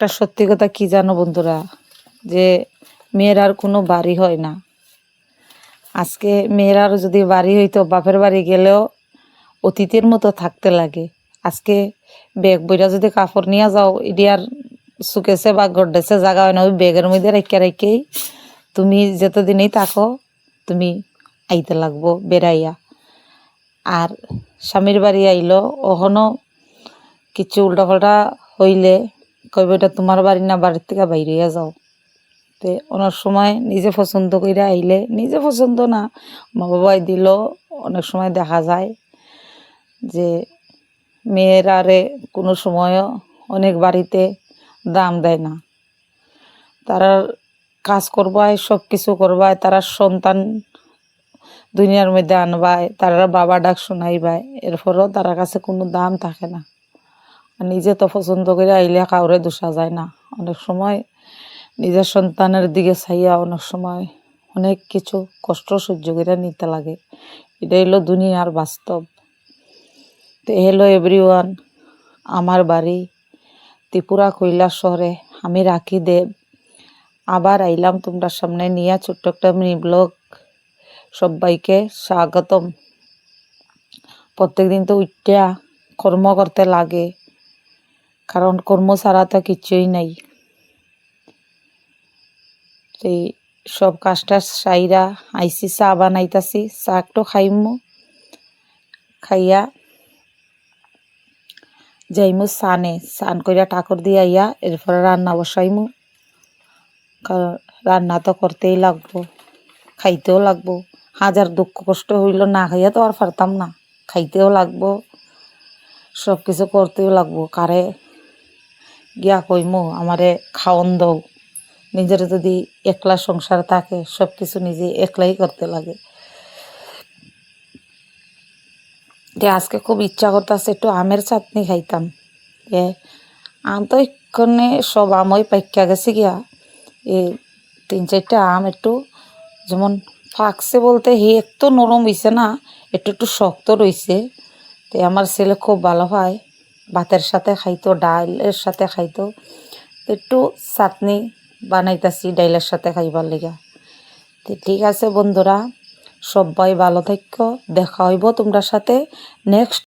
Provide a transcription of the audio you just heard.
একটা সত্যি কথা কি জানো বন্ধুরা, যে মেয়ের আর কোনো বাড়ি হয় না। আজকে মেয়েরার যদি বাড়ি হইতো, বাপের বাড়ি গেলেও অতিথির মতো থাকতে লাগে। আজকে ব্যাগ বইরা যদি কাপড় নিয়ে যাও, এটি আর সুকেছে বা গড্ডেসে জায়গা হয় না, ওই ব্যাগের মধ্যে রেখেই তুমি যতদিনই থাকো তুমি আইতে লাগবো বেড়াইয়া। আর স্বামীর বাড়ি আইলো ওখানো কিছু উল্টাপাল্টা হইলে কইবে এটা তোমার বাড়ি না, বাড়ির থেকে বাইরে যাও। তে অনেক সময় নিজে পছন্দ কইরা আইলে, নিজে পছন্দ না মা বাবাই দিল, অনেক সময় দেখা যায় যে মেয়েরারে কোনো সময়ও অনেক বাড়িতে দাম দেয় না। তারা কাজ করবায়, সব কিছু করবায়, তারা সন্তান দুনিয়ার মধ্যে আনবায়, তারা বাবা ডাক শোনাইবায়, এরপরও তার কাছে কোনো দাম থাকে না। আর নিজে তো পছন্দ করে আইলে কাউরে দোষা যায় না। অনেক সময় নিজের সন্তানের দিকে চাইয়া অনেক সময় অনেক কিছু কষ্ট সহ্য করে নিতে লাগে। এটা হলো দুনিয়ার বাস্তব। তো হ্যালো এভরিওয়ান, আমার বাড়ি ত্রিপুরা কৈলাসহরে। আমি রাখি দেব আবার আইলাম তোমরা সামনে নিয়ে ছোট্ট একটা মিনি ব্লগ। সবাইকে স্বাগতম। প্রত্যেকদিন তো উঠা কর্ম করতে লাগে, কারণ কর্ম ছাড়া তো কিচ্ছুই নাই। সেই সব কাজটা সাইরা আইসি, চা বানাইতাছি, চা একটু খাইমু, খাইয়া যাইমু সানে, স্নান কইরা ঠাকুর দিয়ে আইয়া এরপরে রান্না বসাইমু। কারণ রান্না তো করতেই লাগবো, খাইতেও লাগবো। হাজার দুঃখ কষ্ট হইল না খাইয়া তো আর পারতাম না, খাইতেও লাগবো, সব কিছু করতেও লাগবো। কারে গিয়া কইমু আমারে খাওন দাও। নিজের যদি একলা সংসার থাকে, সব কিছু নিজে একলাই করতে লাগে। যে আজকে খুব ইচ্ছা করতেছে একটু আমের চাটনি খাইতাম। আম তো এক্ষণে সব আমই পাইকা গেছে গিয়া। এই 3-4টা আম একটু যেমন পাকছে বলতে একটু নরম হইছে না, একটু একটু শক্ত রইছে। তো আমার ছেলে খুব ভালো হয়, ভাতের সাথে খাইতো, ডালের সাথে খাইতো। একটু চাটনি বানাইতাছি ডাইলের সাথে খাইবার লেগা। তো ঠিক আছে বন্ধুরা, সবাই ভালো থাকো, দেখা হইব তোমরা সাথে নেক্সট